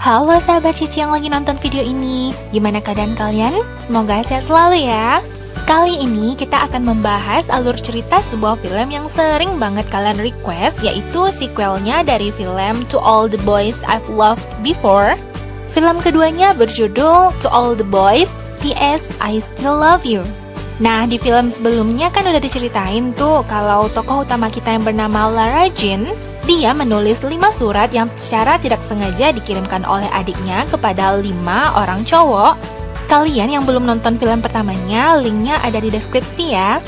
Halo sahabat Cici yang lagi nonton video ini, gimana keadaan kalian? Semoga sehat selalu ya. Kali ini kita akan membahas alur cerita sebuah film yang sering banget kalian request, yaitu sequelnya dari film To All the Boys I've Loved Before. Film keduanya berjudul To All the Boys, P.S. I Still Love You. Nah, di film sebelumnya kan udah diceritain tuh kalau tokoh utama kita yang bernama Lara Jean, dia menulis 5 surat yang secara tidak sengaja dikirimkan oleh adiknya kepada 5 orang cowok. Kalian yang belum nonton film pertamanya, linknya ada di deskripsi ya.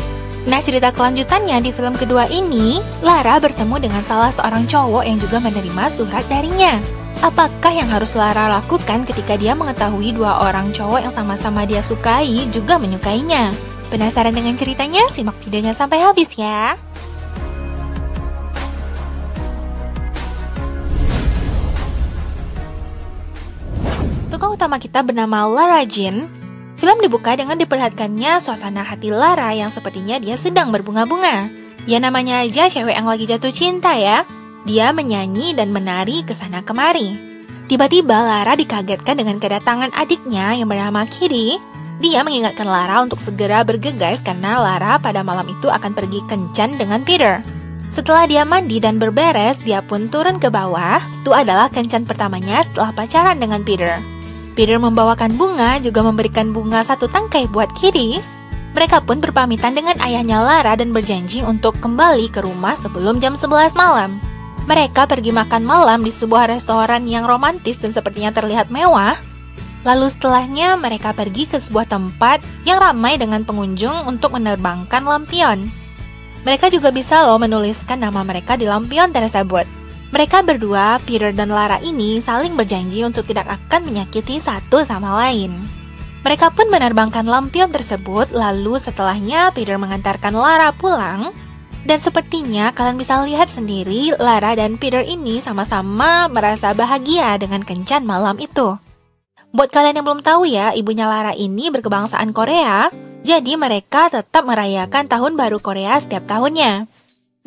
Nah, cerita kelanjutannya di film kedua ini, Lara bertemu dengan salah seorang cowok yang juga menerima surat darinya. Apakah yang harus Lara lakukan ketika dia mengetahui 2 orang cowok yang sama-sama dia sukai juga menyukainya? Penasaran dengan ceritanya? Simak videonya sampai habis ya. Tokoh utama kita bernama Lara Jean. Film dibuka dengan diperlihatkannya suasana hati Lara yang sepertinya dia sedang berbunga-bunga. Ya namanya aja cewek yang lagi jatuh cinta ya. Dia menyanyi dan menari ke sana kemari. Tiba-tiba Lara dikagetkan dengan kedatangan adiknya yang bernama Kitty. Dia mengingatkan Lara untuk segera bergegas karena Lara pada malam itu akan pergi kencan dengan Peter. Setelah dia mandi dan berberes, dia pun turun ke bawah. Itu adalah kencan pertamanya setelah pacaran dengan Peter. Peter membawakan bunga, juga memberikan bunga 1 tangkai buat Kitty. Mereka pun berpamitan dengan ayahnya Lara dan berjanji untuk kembali ke rumah sebelum jam 11 malam. Mereka pergi makan malam di sebuah restoran yang romantis dan sepertinya terlihat mewah. Lalu setelahnya mereka pergi ke sebuah tempat yang ramai dengan pengunjung untuk menerbangkan lampion. Mereka juga bisa loh menuliskan nama mereka di lampion tersebut. Mereka berdua, Peter dan Lara ini saling berjanji untuk tidak akan menyakiti satu sama lain. Mereka pun menerbangkan lampion tersebut, lalu setelahnya Peter mengantarkan Lara pulang. Dan sepertinya kalian bisa lihat sendiri, Lara dan Peter ini sama-sama merasa bahagia dengan kencan malam itu. Buat kalian yang belum tahu ya, ibunya Lara ini berkebangsaan Korea, jadi mereka tetap merayakan Tahun Baru Korea setiap tahunnya.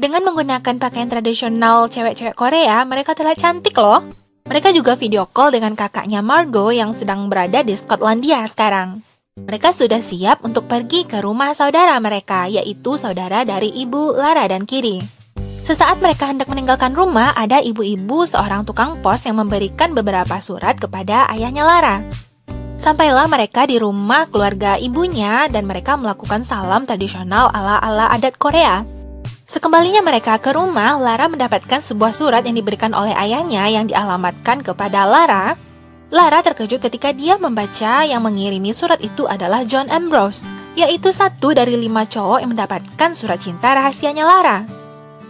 Dengan menggunakan pakaian tradisional cewek-cewek Korea, mereka terlihat cantik loh. Mereka juga video call dengan kakaknya Margot yang sedang berada di Skotlandia sekarang. Mereka sudah siap untuk pergi ke rumah saudara mereka, yaitu saudara dari ibu Lara dan Kitty. Sesaat mereka hendak meninggalkan rumah, ada ibu-ibu seorang tukang pos yang memberikan beberapa surat kepada ayahnya Lara. Sampailah mereka di rumah keluarga ibunya dan mereka melakukan salam tradisional ala-ala adat Korea. Sekembalinya mereka ke rumah, Lara mendapatkan sebuah surat yang diberikan oleh ayahnya yang dialamatkan kepada Lara. Lara terkejut ketika dia membaca yang mengirimi surat itu adalah John Ambrose, yaitu 1 dari 5 cowok yang mendapatkan surat cinta rahasianya Lara.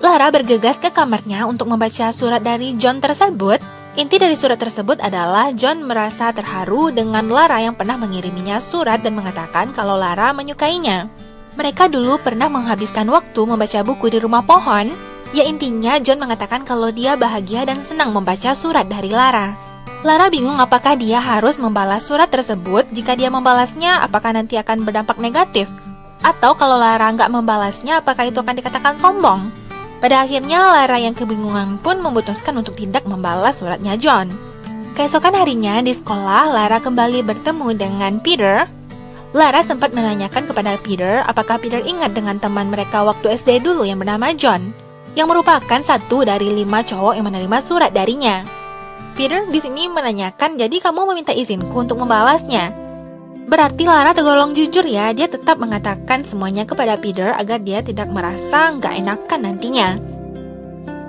Lara bergegas ke kamarnya untuk membaca surat dari John tersebut. Inti dari surat tersebut adalah John merasa terharu dengan Lara yang pernah mengiriminya surat dan mengatakan kalau Lara menyukainya. Mereka dulu pernah menghabiskan waktu membaca buku di rumah pohon. Ya intinya John mengatakan kalau dia bahagia dan senang membaca surat dari Lara. Lara bingung apakah dia harus membalas surat tersebut. Jika dia membalasnya, apakah nanti akan berdampak negatif? Atau kalau Lara nggak membalasnya, apakah itu akan dikatakan sombong? Pada akhirnya Lara yang kebingungan pun memutuskan untuk tidak membalas suratnya John. Keesokan harinya di sekolah, Lara kembali bertemu dengan Peter. Lara sempat menanyakan kepada Peter apakah Peter ingat dengan teman mereka waktu SD dulu yang bernama John, yang merupakan 1 dari 5 cowok yang menerima surat darinya. Peter di sini menanyakan, jadi kamu meminta izinku untuk membalasnya? Berarti Lara tergolong jujur ya, dia tetap mengatakan semuanya kepada Peter agar dia tidak merasa nggak enakan nantinya.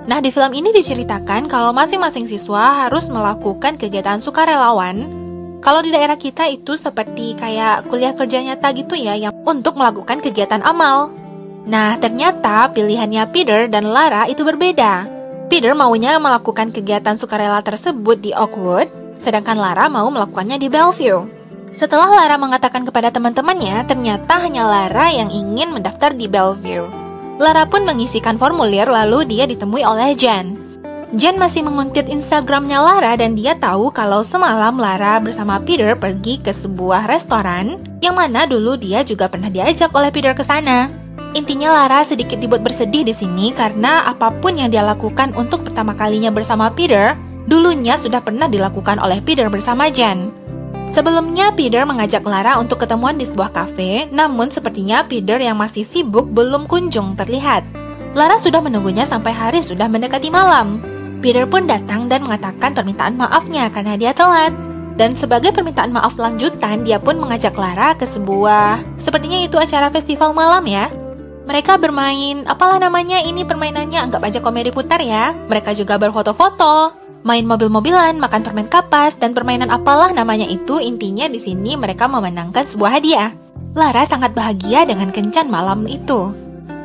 Nah, di film ini diceritakan kalau masing-masing siswa harus melakukan kegiatan sukarelawan. Kalau di daerah kita itu seperti kayak kuliah kerja nyata gitu ya, yang untuk melakukan kegiatan amal. Nah, ternyata pilihannya Peter dan Lara itu berbeda. Peter maunya melakukan kegiatan sukarela tersebut di Oakwood, sedangkan Lara mau melakukannya di Bellevue. Setelah Lara mengatakan kepada teman-temannya, ternyata hanya Lara yang ingin mendaftar di Bellevue. Lara pun mengisikan formulir lalu dia ditemui oleh Jen. Jen masih menguntit Instagramnya Lara dan dia tahu kalau semalam Lara bersama Peter pergi ke sebuah restoran yang mana dulu dia juga pernah diajak oleh Peter ke sana. Intinya Lara sedikit dibuat bersedih di sini karena apapun yang dia lakukan untuk pertama kalinya bersama Peter, Dulunya sudah pernah dilakukan oleh Peter bersama Jen. Sebelumnya, Peter mengajak Lara untuk ketemuan di sebuah kafe, namun sepertinya Peter yang masih sibuk belum kunjung terlihat. Lara sudah menunggunya sampai hari sudah mendekati malam. Peter pun datang dan mengatakan permintaan maafnya karena dia telat. Dan sebagai permintaan maaf lanjutan, dia pun mengajak Lara ke sepertinya itu acara festival malam ya. Mereka bermain, apalah namanya, ini permainannya anggap aja komedi putar ya. Mereka juga berfoto-foto, main mobil-mobilan, makan permen kapas, dan permainan apalah namanya itu. Intinya di sini mereka memenangkan sebuah hadiah. Lara sangat bahagia dengan kencan malam itu.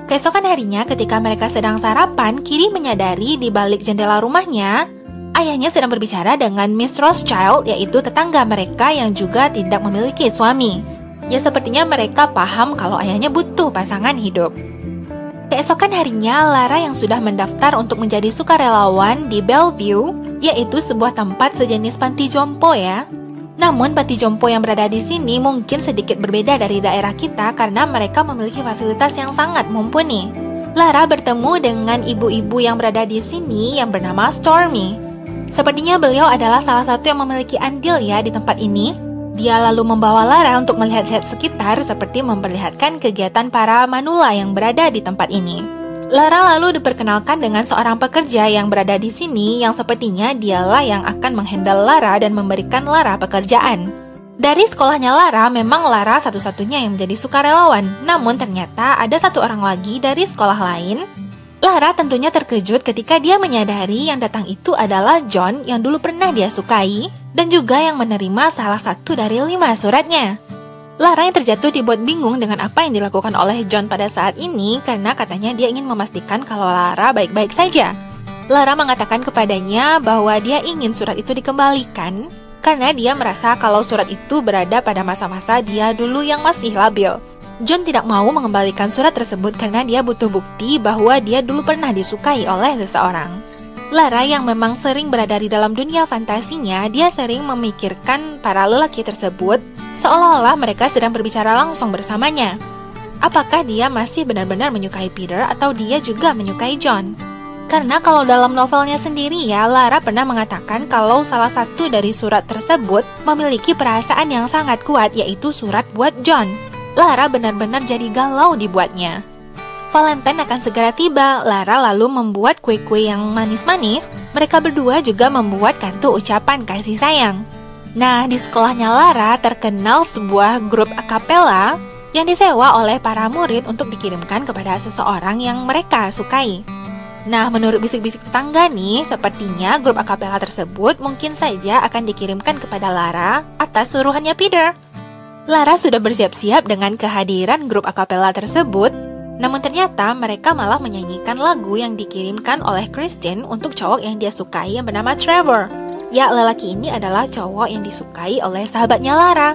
Keesokan harinya ketika mereka sedang sarapan, Kiri menyadari di balik jendela rumahnya, ayahnya sedang berbicara dengan Miss Rothschild, yaitu tetangga mereka yang juga tidak memiliki suami. Ya sepertinya mereka paham kalau ayahnya butuh pasangan hidup. Keesokan harinya, Lara yang sudah mendaftar untuk menjadi sukarelawan di Bellevue, yaitu sebuah tempat sejenis panti jompo ya. Namun panti jompo yang berada di sini mungkin sedikit berbeda dari daerah kita karena mereka memiliki fasilitas yang sangat mumpuni. Lara bertemu dengan ibu-ibu yang berada di sini yang bernama Stormy. Sepertinya beliau adalah salah satu yang memiliki andil ya di tempat ini. Dia lalu membawa Lara untuk melihat-lihat sekitar seperti memperlihatkan kegiatan para manula yang berada di tempat ini. Lara lalu diperkenalkan dengan seorang pekerja yang berada di sini yang sepertinya dialah yang akan menghandle Lara dan memberikan Lara pekerjaan. Dari sekolahnya Lara, memang Lara satu-satunya yang menjadi sukarelawan. Namun ternyata ada satu orang lagi dari sekolah lain. Lara tentunya terkejut ketika dia menyadari yang datang itu adalah John yang dulu pernah dia sukai dan juga yang menerima salah satu dari 5 suratnya. Lara yang terjatuh dibuat bingung dengan apa yang dilakukan oleh John pada saat ini karena katanya dia ingin memastikan kalau Lara baik-baik saja. Lara mengatakan kepadanya bahwa dia ingin surat itu dikembalikan karena dia merasa kalau surat itu berada pada masa-masa dia dulu yang masih labil. John tidak mau mengembalikan surat tersebut karena dia butuh bukti bahwa dia dulu pernah disukai oleh seseorang. Lara yang memang sering berada di dalam dunia fantasinya, dia sering memikirkan para lelaki tersebut seolah-olah mereka sedang berbicara langsung bersamanya. Apakah dia masih benar-benar menyukai Peter atau dia juga menyukai John? Karena kalau dalam novelnya sendiri ya, Lara pernah mengatakan kalau salah satu dari surat tersebut memiliki perasaan yang sangat kuat, yaitu surat buat John. Lara benar-benar jadi galau dibuatnya. Valentine akan segera tiba. Lara lalu membuat kue-kue yang manis-manis. Mereka berdua juga membuat kartu ucapan kasih sayang. Nah, di sekolahnya Lara terkenal sebuah grup akapela yang disewa oleh para murid untuk dikirimkan kepada seseorang yang mereka sukai. Nah, menurut bisik-bisik tetangga nih, sepertinya grup akapela tersebut mungkin saja akan dikirimkan kepada Lara atas suruhannya Peter. Lara sudah bersiap-siap dengan kehadiran grup akapela tersebut, namun ternyata mereka malah menyanyikan lagu yang dikirimkan oleh Christine untuk cowok yang dia sukai yang bernama Trevor. Ya, lelaki ini adalah cowok yang disukai oleh sahabatnya Lara.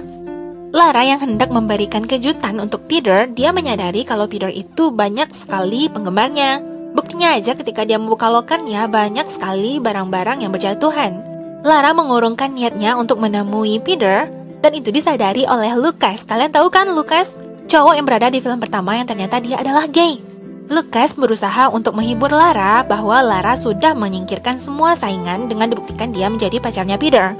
Lara yang hendak memberikan kejutan untuk Peter, dia menyadari kalau Peter itu banyak sekali penggemarnya. Buktinya aja ketika dia membuka lokernya, banyak sekali barang-barang yang berjatuhan. Lara mengurungkan niatnya untuk menemui Peter, dan itu disadari oleh Lucas. Kalian tahu kan Lucas? Cowok yang berada di film pertama yang ternyata dia adalah gay. Lucas berusaha untuk menghibur Lara bahwa Lara sudah menyingkirkan semua saingan dengan dibuktikan dia menjadi pacarnya Peter.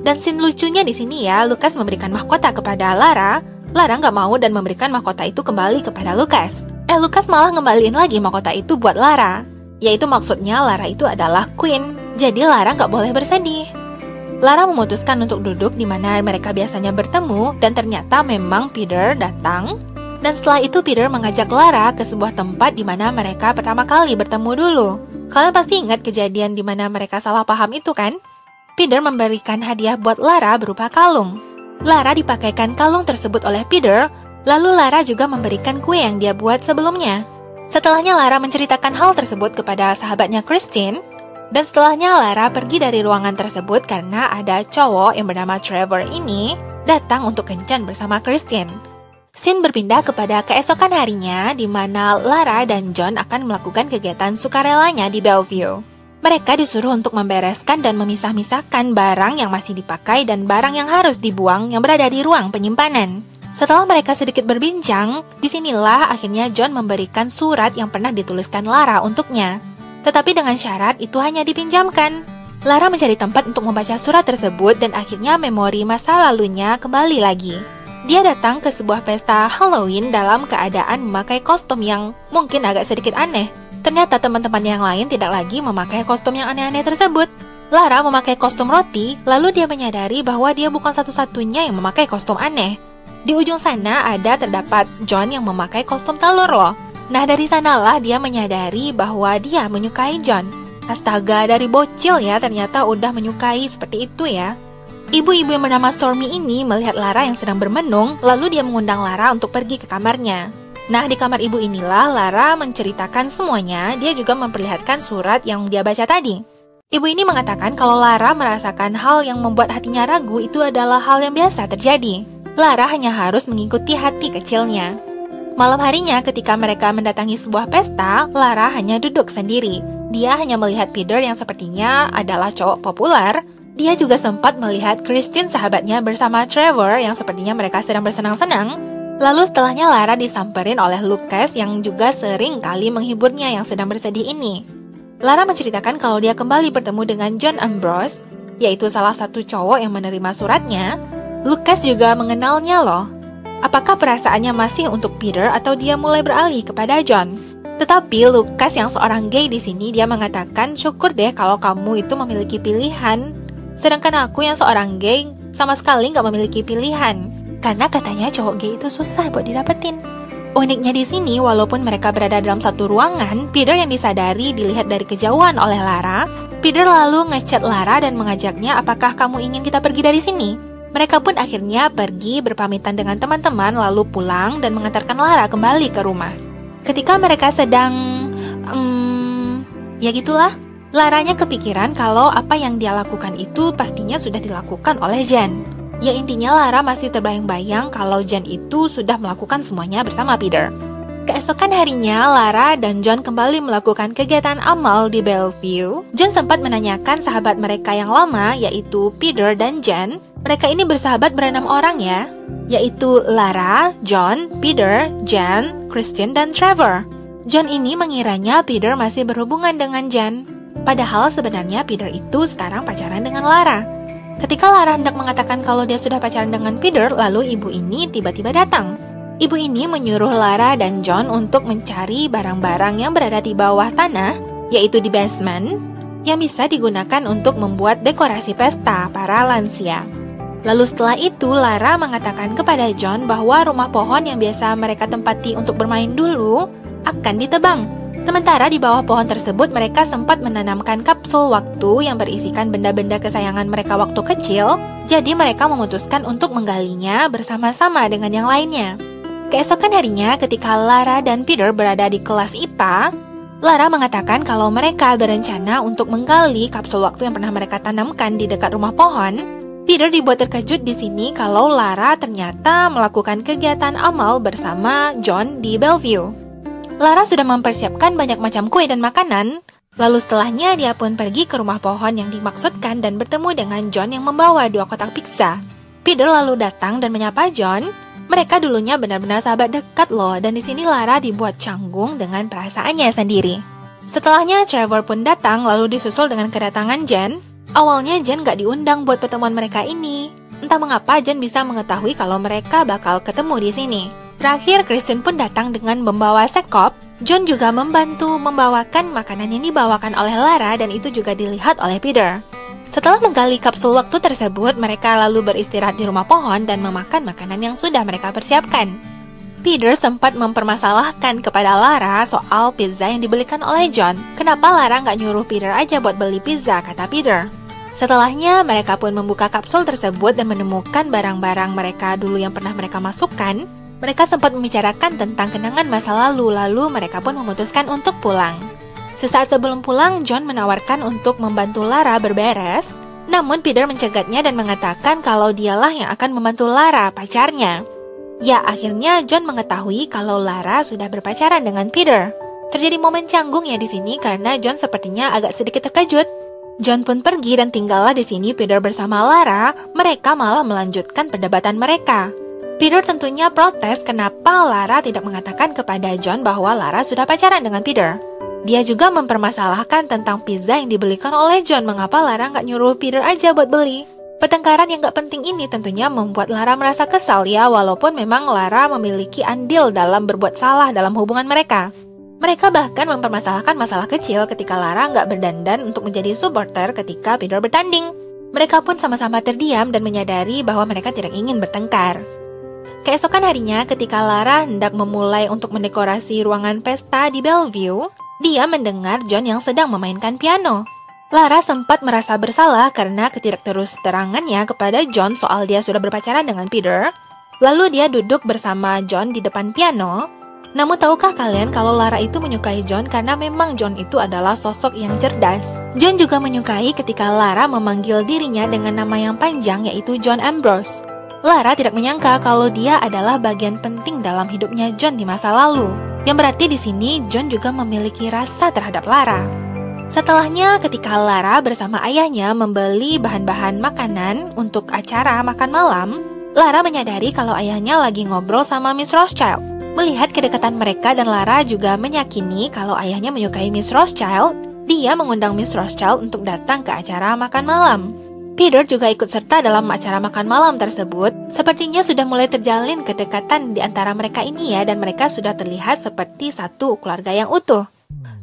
Dan scene lucunya di sini ya, Lucas memberikan mahkota kepada Lara. Lara nggak mau dan memberikan mahkota itu kembali kepada Lucas. Lucas malah ngembaliin lagi mahkota itu buat Lara. Yaitu maksudnya Lara itu adalah queen. Jadi Lara nggak boleh bersedih. Lara memutuskan untuk duduk di mana mereka biasanya bertemu dan ternyata memang Peter datang. Dan setelah itu Peter mengajak Lara ke sebuah tempat di mana mereka pertama kali bertemu dulu. Kalian pasti ingat kejadian di mana mereka salah paham itu kan? Peter memberikan hadiah buat Lara berupa kalung. Lara dipakaikan kalung tersebut oleh Peter, lalu Lara juga memberikan kue yang dia buat sebelumnya. Setelahnya Lara menceritakan hal tersebut kepada sahabatnya Christine, dan setelahnya Lara pergi dari ruangan tersebut karena ada cowok yang bernama Trevor ini datang untuk kencan bersama Christine. Scene berpindah kepada keesokan harinya di mana Lara dan John akan melakukan kegiatan sukarelanya di Bellevue. Mereka disuruh untuk membereskan dan memisah-misahkan barang yang masih dipakai dan barang yang harus dibuang yang berada di ruang penyimpanan. Setelah mereka sedikit berbincang, disinilah akhirnya John memberikan surat yang pernah dituliskan Lara untuknya. Tetapi dengan syarat itu hanya dipinjamkan. Lara mencari tempat untuk membaca surat tersebut dan akhirnya memori masa lalunya kembali lagi. Dia datang ke sebuah pesta Halloween dalam keadaan memakai kostum yang mungkin agak sedikit aneh. Ternyata teman-teman yang lain tidak lagi memakai kostum yang aneh-aneh tersebut. Lara memakai kostum roti, lalu dia menyadari bahwa dia bukan satu-satunya yang memakai kostum aneh. Di ujung sana terdapat John yang memakai kostum telur loh. Nah, dari sanalah dia menyadari bahwa dia menyukai John. Astaga, dari bocil ya ternyata udah menyukai seperti itu ya. Ibu-ibu yang bernama Stormy ini melihat Lara yang sedang bermenung, lalu dia mengundang Lara untuk pergi ke kamarnya. Nah, di kamar ibu inilah Lara menceritakan semuanya, dia juga memperlihatkan surat yang dia baca tadi. Ibu ini mengatakan kalau Lara merasakan hal yang membuat hatinya ragu itu adalah hal yang biasa terjadi. Lara hanya harus mengikuti hati kecilnya. Malam harinya ketika mereka mendatangi sebuah pesta, Lara hanya duduk sendiri. Dia hanya melihat Peter yang sepertinya adalah cowok populer. Dia juga sempat melihat Christine sahabatnya bersama Trevor yang sepertinya mereka sedang bersenang-senang. Lalu setelahnya Lara disamperin oleh Lucas yang juga sering kali menghiburnya yang sedang bersedih ini. Lara menceritakan kalau dia kembali bertemu dengan John Ambrose, yaitu salah satu cowok yang menerima suratnya. Lucas juga mengenalnya loh. Apakah perasaannya masih untuk Peter atau dia mulai beralih kepada John? Tetapi Lucas yang seorang gay di sini dia mengatakan syukur deh kalau kamu itu memiliki pilihan. Sedangkan aku yang seorang gay sama sekali nggak memiliki pilihan. Karena katanya cowok gay itu susah buat didapetin. Uniknya di sini walaupun mereka berada dalam satu ruangan, Peter yang disadari dilihat dari kejauhan oleh Lara. Peter lalu ngechat Lara dan mengajaknya apakah kamu ingin kita pergi dari sini? Mereka pun akhirnya pergi berpamitan dengan teman-teman lalu pulang dan mengantarkan Lara kembali ke rumah. Ketika mereka sedang, ya gitulah, Laranya kepikiran kalau apa yang dia lakukan itu pastinya sudah dilakukan oleh Jen. Ya intinya Lara masih terbayang-bayang kalau Jen itu sudah melakukan semuanya bersama Peter. Keesokan harinya, Lara dan John kembali melakukan kegiatan amal di Bellevue. John sempat menanyakan sahabat mereka yang lama, yaitu Peter dan Jen. Mereka ini bersahabat berenam orang ya, yaitu Lara, John, Peter, Jen, Christine, dan Trevor. John ini mengiranya Peter masih berhubungan dengan Jen. Padahal sebenarnya Peter itu sekarang pacaran dengan Lara. Ketika Lara hendak mengatakan kalau dia sudah pacaran dengan Peter, lalu ibu ini tiba-tiba datang. Ibu ini menyuruh Lara dan John untuk mencari barang-barang yang berada di bawah tanah, yaitu di basement, yang bisa digunakan untuk membuat dekorasi pesta para lansia. Lalu setelah itu, Lara mengatakan kepada John bahwa rumah pohon yang biasa mereka tempati untuk bermain dulu akan ditebang. Sementara di bawah pohon tersebut mereka sempat menanamkan kapsul waktu yang berisikan benda-benda kesayangan mereka waktu kecil, jadi mereka memutuskan untuk menggalinya bersama-sama dengan yang lainnya. Keesokan harinya ketika Lara dan Peter berada di kelas IPA, Lara mengatakan kalau mereka berencana untuk menggali kapsul waktu yang pernah mereka tanamkan di dekat rumah pohon. Peter dibuat terkejut di sini kalau Lara ternyata melakukan kegiatan amal bersama John di Bellevue. Lara sudah mempersiapkan banyak macam kue dan makanan, lalu setelahnya dia pun pergi ke rumah pohon yang dimaksudkan dan bertemu dengan John yang membawa 2 kotak pizza. Peter lalu datang dan menyapa John. Mereka dulunya benar-benar sahabat dekat loh, dan di sini Lara dibuat canggung dengan perasaannya sendiri. Setelahnya Trevor pun datang lalu disusul dengan kedatangan Jen. Awalnya Jen gak diundang buat pertemuan mereka ini. Entah mengapa Jen bisa mengetahui kalau mereka bakal ketemu di sini. Terakhir Christine pun datang dengan membawa sekop. John juga membantu membawakan makanan yang dibawakan oleh Lara dan itu juga dilihat oleh Peter. Setelah menggali kapsul waktu tersebut, mereka lalu beristirahat di rumah pohon dan memakan makanan yang sudah mereka persiapkan. Peter sempat mempermasalahkan kepada Lara soal pizza yang dibelikan oleh John. Kenapa Lara nggak nyuruh Peter aja buat beli pizza, kata Peter. Setelahnya, mereka pun membuka kapsul tersebut dan menemukan barang-barang mereka dulu yang pernah mereka masukkan. Mereka sempat membicarakan tentang kenangan masa lalu mereka pun memutuskan untuk pulang. Sesaat sebelum pulang, John menawarkan untuk membantu Lara berberes. Namun Peter mencegatnya dan mengatakan kalau dialah yang akan membantu Lara, pacarnya. Ya, akhirnya John mengetahui kalau Lara sudah berpacaran dengan Peter. Terjadi momen canggung ya di sini karena John sepertinya agak sedikit terkejut. John pun pergi dan tinggallah di sini Peter bersama Lara. Mereka malah melanjutkan perdebatan mereka. Peter tentunya protes kenapa Lara tidak mengatakan kepada John bahwa Lara sudah pacaran dengan Peter. Dia juga mempermasalahkan tentang pizza yang dibelikan oleh John. Mengapa Lara nggak nyuruh Peter aja buat beli? Pertengkaran yang nggak penting ini tentunya membuat Lara merasa kesal ya, walaupun memang Lara memiliki andil dalam berbuat salah dalam hubungan mereka. Mereka bahkan mempermasalahkan masalah kecil ketika Lara nggak berdandan untuk menjadi supporter ketika Peter bertanding. Mereka pun sama-sama terdiam dan menyadari bahwa mereka tidak ingin bertengkar. Keesokan harinya, ketika Lara hendak memulai untuk mendekorasi ruangan pesta di Bellevue, dia mendengar John yang sedang memainkan piano. Lara sempat merasa bersalah karena ketidakterus-terangannya kepada John soal dia sudah berpacaran dengan Peter. Lalu dia duduk bersama John di depan piano. Namun tahukah kalian kalau Lara itu menyukai John karena memang John itu adalah sosok yang cerdas. John juga menyukai ketika Lara memanggil dirinya dengan nama yang panjang, yaitu John Ambrose. Lara tidak menyangka kalau dia adalah bagian penting dalam hidupnya John di masa lalu. Yang berarti di sini John juga memiliki rasa terhadap Lara. Setelahnya, ketika Lara bersama ayahnya membeli bahan-bahan makanan untuk acara makan malam, Lara menyadari kalau ayahnya lagi ngobrol sama Miss Rothschild. Melihat kedekatan mereka dan Lara juga meyakini kalau ayahnya menyukai Miss Rothschild, dia mengundang Miss Rothschild untuk datang ke acara makan malam. Peter juga ikut serta dalam acara makan malam tersebut. Sepertinya sudah mulai terjalin kedekatan di antara mereka ini ya, dan mereka sudah terlihat seperti satu keluarga yang utuh.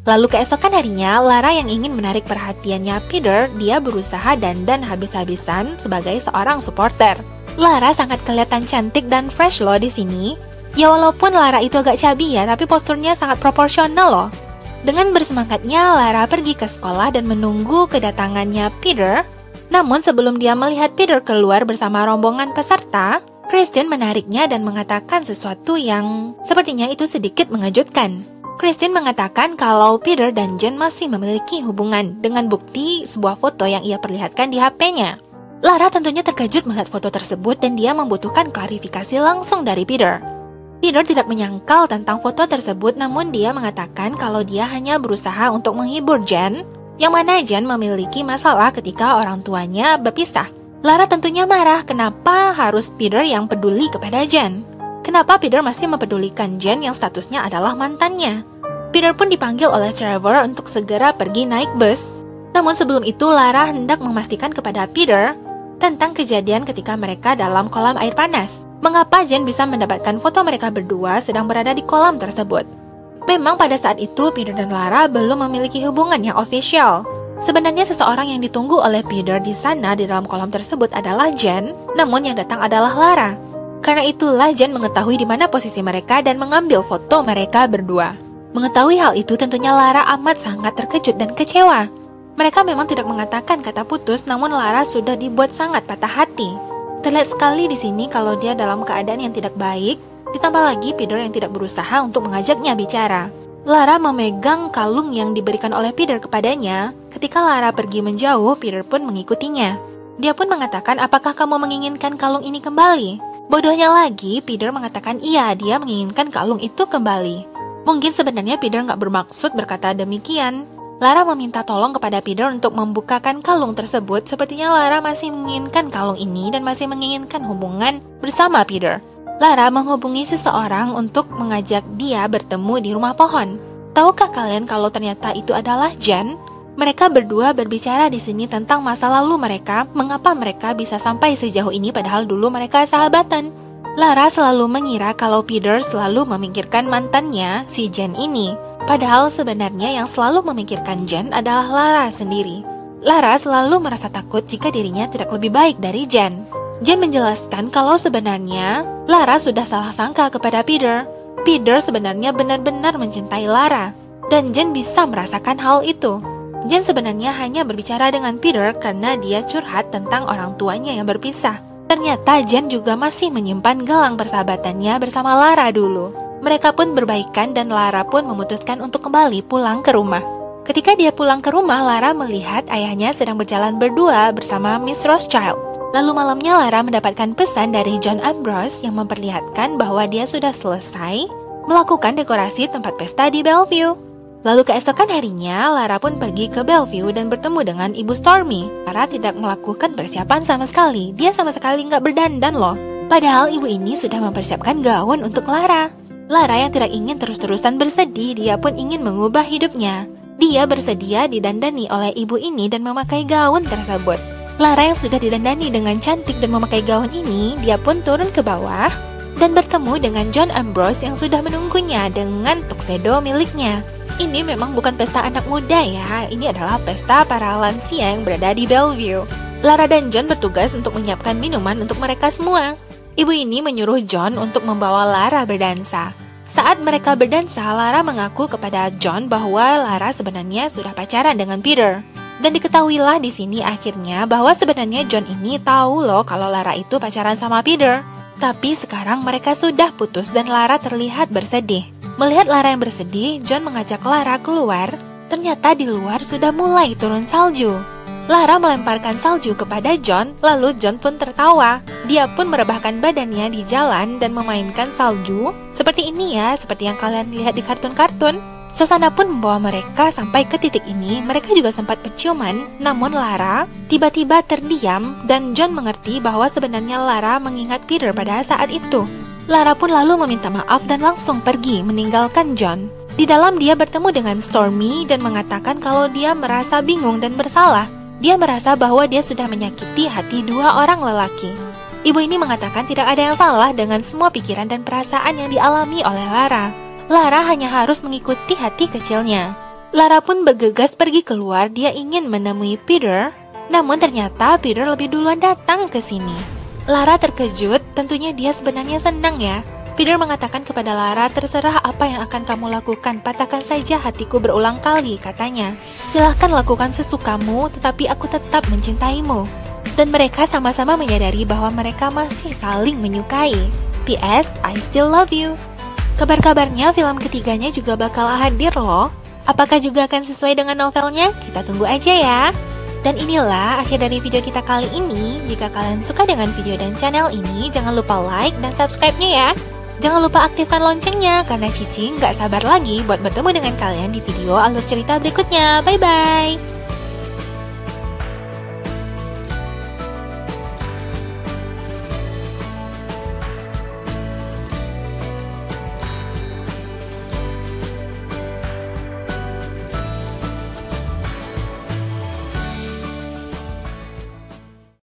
Lalu keesokan harinya, Lara yang ingin menarik perhatiannya Peter, dia berusaha dandan habis-habisan sebagai seorang supporter. Lara sangat kelihatan cantik dan fresh loh di sini. Ya walaupun Lara itu agak cabi ya, tapi posturnya sangat proporsional loh. Dengan bersemangatnya, Lara pergi ke sekolah dan menunggu kedatangannya Peter. Namun sebelum dia melihat Peter keluar bersama rombongan peserta, Christine menariknya dan mengatakan sesuatu yang sepertinya itu sedikit mengejutkan. Christine mengatakan kalau Peter dan Jen masih memiliki hubungan dengan bukti sebuah foto yang ia perlihatkan di HP-nya. Lara tentunya terkejut melihat foto tersebut dan dia membutuhkan klarifikasi langsung dari Peter. Peter tidak menyangkal tentang foto tersebut, namun dia mengatakan kalau dia hanya berusaha untuk menghibur Jen, yang mana Jen memiliki masalah ketika orang tuanya berpisah. Lara tentunya marah, kenapa harus Peter yang peduli kepada Jen? Kenapa Peter masih mempedulikan Jen yang statusnya adalah mantannya? Peter pun dipanggil oleh Trevor untuk segera pergi naik bus. Namun sebelum itu Lara hendak memastikan kepada Peter tentang kejadian ketika mereka dalam kolam air panas. Mengapa Jen bisa mendapatkan foto mereka berdua sedang berada di kolam tersebut? Memang pada saat itu Peter dan Lara belum memiliki hubungan yang ofisial. Sebenarnya seseorang yang ditunggu oleh Peter di sana di dalam kolam tersebut adalah Jen, namun yang datang adalah Lara. Karena itulah Jen mengetahui di mana posisi mereka dan mengambil foto mereka berdua. Mengetahui hal itu tentunya Lara amat sangat terkejut dan kecewa. Mereka memang tidak mengatakan kata putus, namun Lara sudah dibuat sangat patah hati. Terlihat sekali di sini kalau dia dalam keadaan yang tidak baik. Ditambah lagi Peter yang tidak berusaha untuk mengajaknya bicara. Lara memegang kalung yang diberikan oleh Peter kepadanya. Ketika Lara pergi menjauh, Peter pun mengikutinya. Dia pun mengatakan, apakah kamu menginginkan kalung ini kembali? Bodohnya lagi, Peter mengatakan iya, dia menginginkan kalung itu kembali. Mungkin sebenarnya Peter nggak bermaksud berkata demikian. Lara meminta tolong kepada Peter untuk membukakan kalung tersebut. Sepertinya Lara masih menginginkan kalung ini dan masih menginginkan hubungan bersama Peter. Lara menghubungi seseorang untuk mengajak dia bertemu di rumah pohon. Tahukah kalian kalau ternyata itu adalah Jen? Mereka berdua berbicara di sini tentang masa lalu mereka, mengapa mereka bisa sampai sejauh ini padahal dulu mereka sahabatan. Lara selalu mengira kalau Peter selalu memikirkan mantannya, si Jen ini. Padahal sebenarnya yang selalu memikirkan Jen adalah Lara sendiri. Lara selalu merasa takut jika dirinya tidak lebih baik dari Jen. Jen menjelaskan kalau sebenarnya Lara sudah salah sangka kepada Peter. Peter sebenarnya benar-benar mencintai Lara, dan Jen bisa merasakan hal itu. Jen sebenarnya hanya berbicara dengan Peter karena dia curhat tentang orang tuanya yang berpisah. Ternyata Jen juga masih menyimpan gelang persahabatannya bersama Lara dulu. Mereka pun berbaikan dan Lara pun memutuskan untuk kembali pulang ke rumah. Ketika dia pulang ke rumah, Lara melihat ayahnya sedang berjalan berdua bersama Miss Rothschild. Lalu malamnya Lara mendapatkan pesan dari John Ambrose yang memperlihatkan bahwa dia sudah selesai melakukan dekorasi tempat pesta di Bellevue. Lalu keesokan harinya, Lara pun pergi ke Bellevue dan bertemu dengan Ibu Stormy. Lara tidak melakukan persiapan sama sekali. Dia sama sekali nggak berdandan loh. Padahal ibu ini sudah mempersiapkan gaun untuk Lara. Lara yang tidak ingin terus-terusan bersedih, dia pun ingin mengubah hidupnya. Dia bersedia didandani oleh ibu ini dan memakai gaun tersebut. Lara yang sudah didandani dengan cantik dan memakai gaun ini, dia pun turun ke bawah dan bertemu dengan John Ambrose yang sudah menunggunya dengan tuxedo miliknya. Ini memang bukan pesta anak muda ya, ini adalah pesta para lansia yang berada di Bellevue. Lara dan John bertugas untuk menyiapkan minuman untuk mereka semua. Ibu ini menyuruh John untuk membawa Lara berdansa. Saat mereka berdansa, Lara mengaku kepada John bahwa Lara sebenarnya sudah pacaran dengan Peter. Dan diketahuilah di sini akhirnya bahwa sebenarnya John ini tahu loh kalau Lara itu pacaran sama Peter. Tapi sekarang mereka sudah putus dan Lara terlihat bersedih. Melihat Lara yang bersedih, John mengajak Lara keluar. Ternyata di luar sudah mulai turun salju. Lara melemparkan salju kepada John, lalu John pun tertawa. Dia pun merebahkan badannya di jalan dan memainkan salju. Seperti ini ya, seperti yang kalian lihat di kartun-kartun. Suasana pun membawa mereka sampai ke titik ini. Mereka juga sempat berciuman, namun Lara tiba-tiba terdiam dan John mengerti bahwa sebenarnya Lara mengingat Peter pada saat itu. Lara pun lalu meminta maaf dan langsung pergi meninggalkan John. Di dalam dia bertemu dengan Stormy dan mengatakan kalau dia merasa bingung dan bersalah. Dia merasa bahwa dia sudah menyakiti hati dua orang lelaki. Ibu ini mengatakan tidak ada yang salah dengan semua pikiran dan perasaan yang dialami oleh Lara. Lara hanya harus mengikuti hati kecilnya. Lara pun bergegas pergi keluar, dia ingin menemui Peter, namun ternyata Peter lebih duluan datang ke sini. Lara terkejut, tentunya dia sebenarnya senang ya. Peter mengatakan kepada Lara, terserah apa yang akan kamu lakukan, patahkan saja hatiku berulang kali, katanya. Silahkan lakukan sesukamu, tetapi aku tetap mencintaimu. Dan mereka sama-sama menyadari bahwa mereka masih saling menyukai. PS, I still love you. Kabar-kabarnya film ketiganya juga bakal hadir loh. Apakah juga akan sesuai dengan novelnya? Kita tunggu aja ya. Dan inilah akhir dari video kita kali ini. Jika kalian suka dengan video dan channel ini, jangan lupa like dan subscribe-nya ya. Jangan lupa aktifkan loncengnya, karena Cici nggak sabar lagi buat bertemu dengan kalian di video alur cerita berikutnya. Bye-bye!